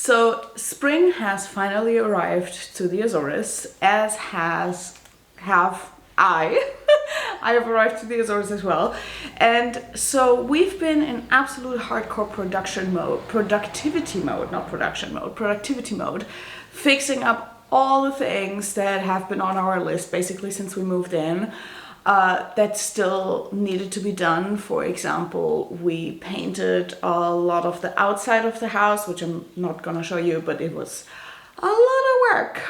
So spring has finally arrived to the Azores, as have I. I have arrived to the Azores as well. And so we've been in absolute hardcore productivity mode, fixing up all the things that have been on our list basically since we moved in. That still needed to be done. For example, we painted a lot of the outside of the house, which I'm not gonna show you, but it was a lot of work.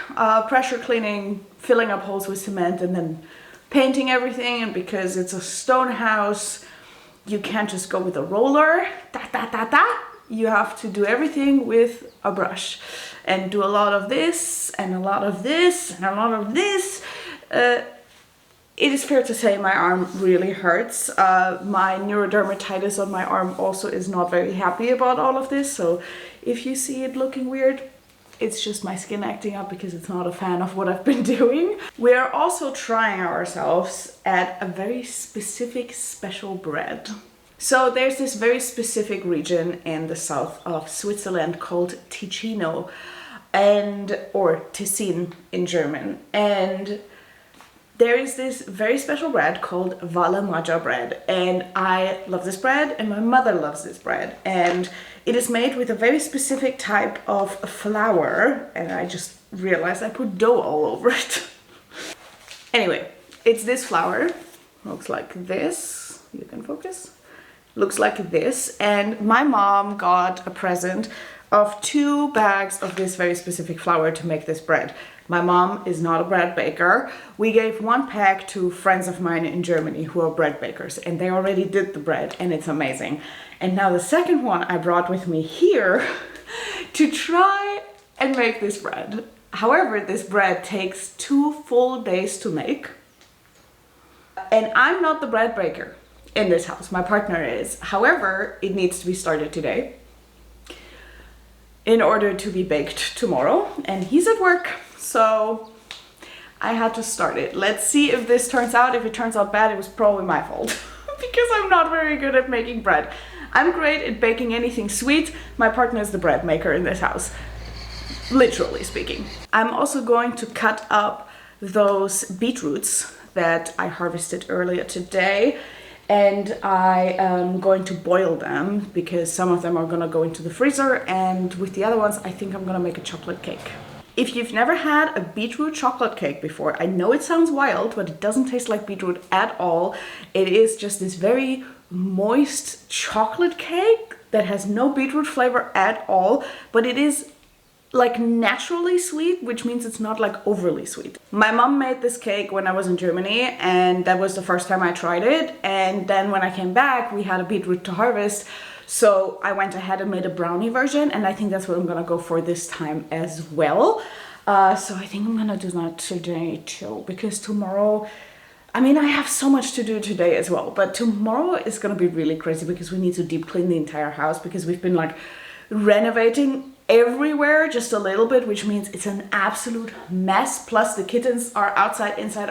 Pressure cleaning, filling up holes with cement, and then painting everything. And because it's a stone house, you can't just go with a roller. You have to do everything with a brush and do a lot of this and a lot of this and a lot of this. It is fair to say my arm really hurts. My neurodermatitis on my arm also is not very happy about all of this. So if you see it looking weird, it's just my skin acting up because it's not a fan of what I've been doing. We are also trying ourselves at a very specific special bread. So there's this very specific region in the south of Switzerland called Ticino, or Tessin in German. And there is this very special bread called Valle Maggia bread, and I love this bread and my mother loves this bread, and it is made with a very specific type of flour, and I just realized I put dough all over it. Anyway, it's this flour, looks like this, you can focus, looks like this, and my mom got a present of 2 bags of this very specific flour to make this bread. My mom is not a bread baker. We gave 1 pack to friends of mine in Germany who are bread bakers, and they already did the bread, and it's amazing. And now the second one I brought with me here to try and make this bread. However, this bread takes 2 full days to make. And I'm not the bread baker in this house, my partner is. However, it needs to be started today in order to be baked tomorrow, and he's at work. So I had to start it. Let's see if this turns out. If it turns out bad, it was probably my fault because I'm not very good at making bread. I'm great at baking anything sweet. My partner is the bread maker in this house, literally speaking. I'm also going to cut up those beetroots that I harvested earlier today, and I am going to boil them because some of them are gonna go into the freezer, and with the other ones I think I'm gonna make a chocolate cake. If you've never had a beetroot chocolate cake before, I know it sounds wild, but it doesn't taste like beetroot at all. It is just this very moist chocolate cake that has no beetroot flavor at all, but it is like naturally sweet, which means it's not like overly sweet. My mom made this cake when I was in Germany, and that was the first time I tried it. And then when I came back, we had a beetroot to harvest. So I went ahead and made a brownie version, and I think that's what I'm gonna go for this time as well. So I think I'm gonna do that today too, because tomorrow, I mean, I have so much to do today as well, but tomorrow is gonna be really crazy because we need to deep clean the entire house because we've been like renovating everywhere just a little bit, which means it's an absolute mess. Plus the kittens are outside, inside,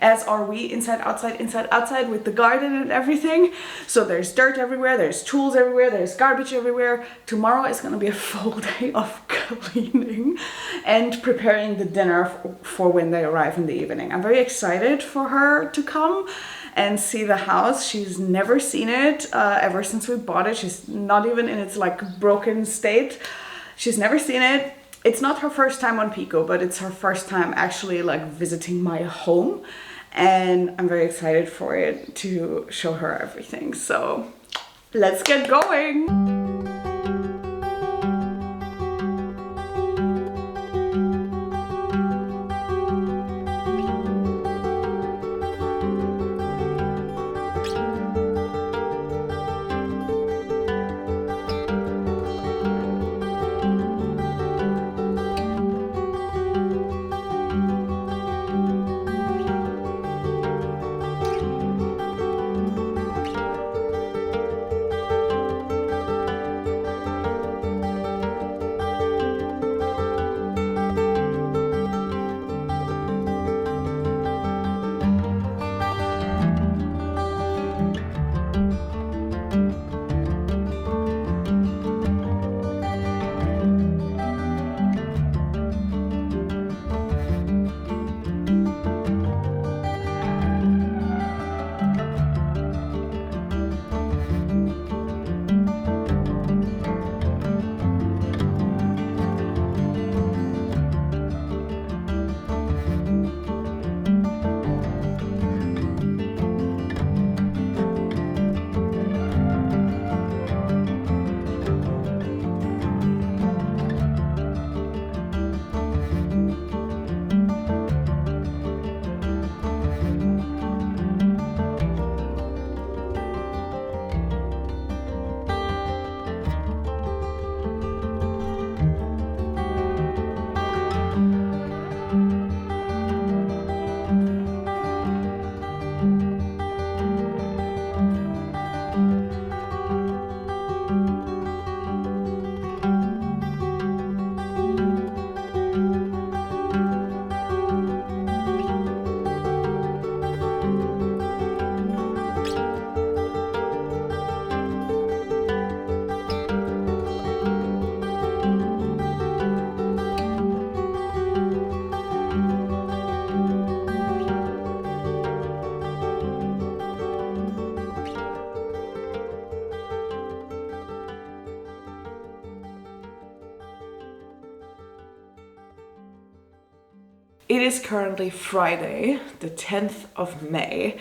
as are we, inside, outside with the garden and everything. So there's dirt everywhere, there's tools everywhere, there's garbage everywhere. Tomorrow is gonna be a full day of cleaning and preparing the dinner for when they arrive in the evening. I'm very excited for her to come and see the house. She's never seen it ever since we bought it. She's not even in its like broken state. She's never seen it. It's not her first time on Pico, but it's her first time actually like visiting my home. And I'm very excited for it to show her everything. So let's get going. It is currently Friday, the 10th of May,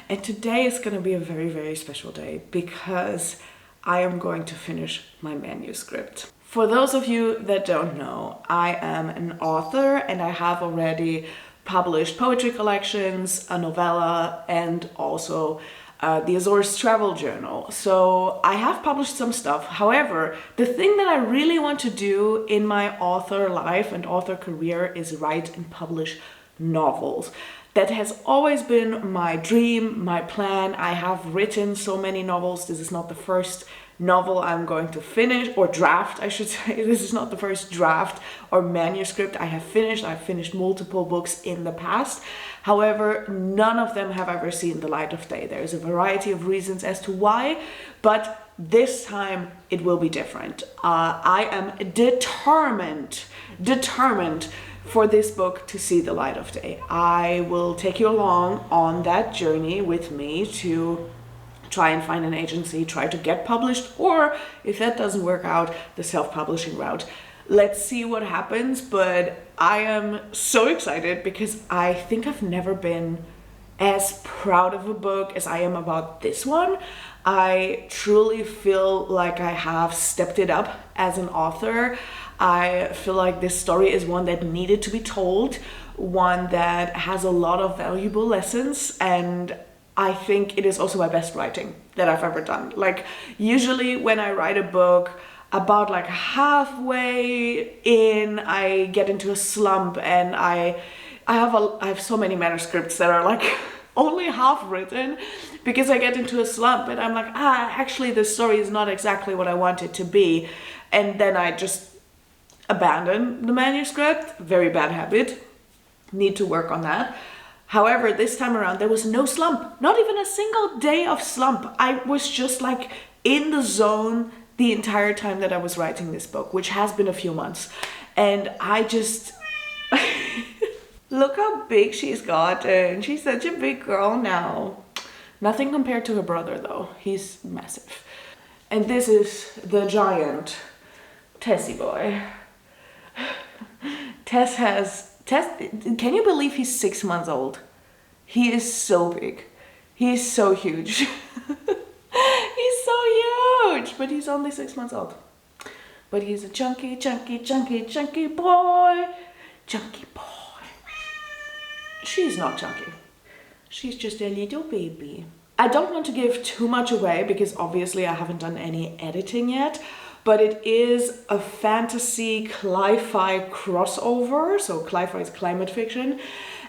and today is going to be a very, very special day because I am going to finish my manuscript. For those of you that don't know, I am an author and I have already published poetry collections, a novella, and also the Azores travel journal. So I have published some stuff. However, the thing that I really want to do in my author life and author career is write and publish novels. That has always been my dream, my plan. I have written so many novels. This is not the first novel I'm going to finish, or draft I should say. This is not the first draft or manuscript I have finished. I've finished multiple books in the past. However, none of them have ever seen the light of day. There's a variety of reasons as to why, but this time it will be different. I am determined for this book to see the light of day. I will take you along on that journey with me to try and find an agency, try to get published, or if that doesn't work out, the self-publishing route. Let's see what happens, but I am so excited because I think I've never been as proud of a book as I am about this one. I truly feel like I have stepped it up as an author. I feel like this story is one that needed to be told, one that has a lot of valuable lessons, and I think it is also my best writing that I've ever done. Like, usually when I write a book, about like halfway in, I get into a slump, and I have so many manuscripts that are like only half written because I get into a slump and I'm like, actually this story is not exactly what I want it to be. And then I just abandon the manuscript. Very bad habit. Need to work on that. However, this time around, there was no slump, not even a single day of slump. I was just like in the zone the entire time that I was writing this book, which has been a few months. And I just, look how big she's gotten. She's such a big girl now. Nothing compared to her brother though. He's massive. And this is the giant Tessie boy. Tess, can you believe he's 6 months old? He is so big. He is so huge. He's so huge, but he's only 6 months old. But he's a chunky boy. Chunky boy. She's not chunky. She's just a little baby. I don't want to give too much away because obviously I haven't done any editing yet. But it is a fantasy cli-fi crossover. So cli-fi is climate fiction.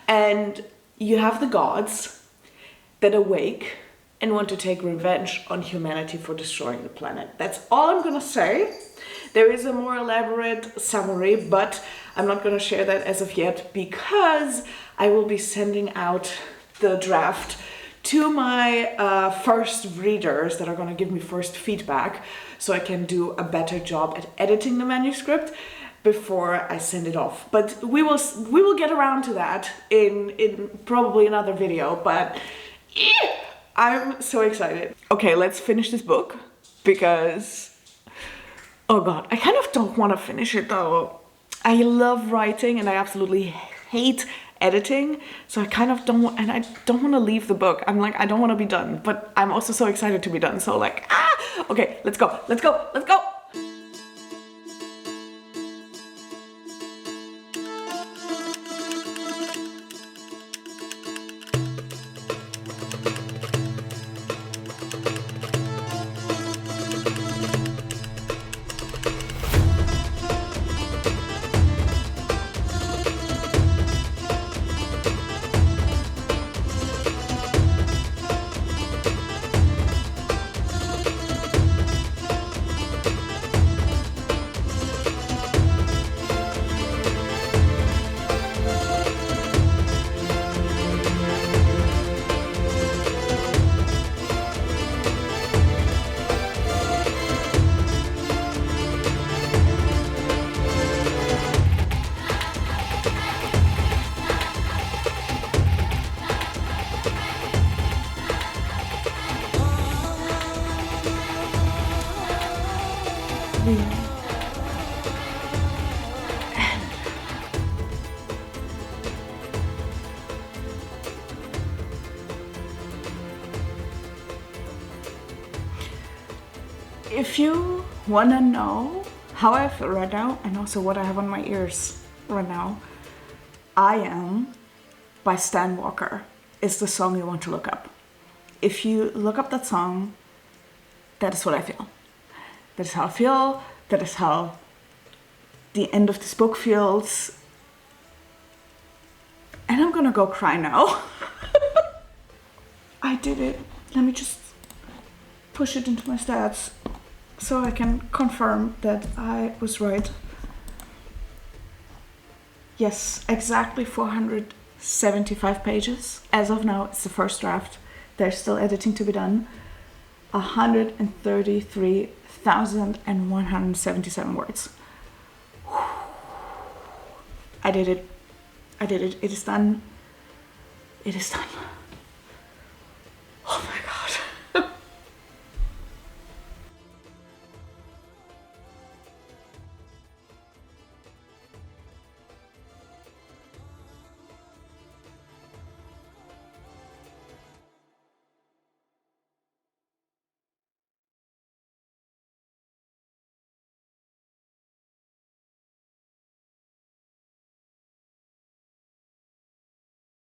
And you have the gods that awake and want to take revenge on humanity for destroying the planet. That's all I'm gonna say. There is a more elaborate summary, but I'm not gonna share that as of yet because I will be sending out the draft to my first readers that are going to give me first feedback so I can do a better job at editing the manuscript before I send it off. But we will get around to that in probably another video, but I'm so excited. Okay, let's finish this book because, oh god, I kind of don't want to finish it though. I love writing and I absolutely hate editing, so I kind of don't want, and I don't want to leave the book. I'm like, I don't want to be done, but I'm also so excited to be done. So like, okay, let's go. If you want to know how I feel right now and also what I have on my ears right now, I Am by Stan Walker is the song you want to look up. If you look up that song, that is what I feel. That is how I feel. That is how the end of this book feels. And I'm gonna go cry now. I did it. Let me just push it into my stats so I can confirm that I was right. Yes, exactly 475 pages. As of now, it's the first draft. There's still editing to be done. 133,177 words. I did it. I did it. It is done. It is done.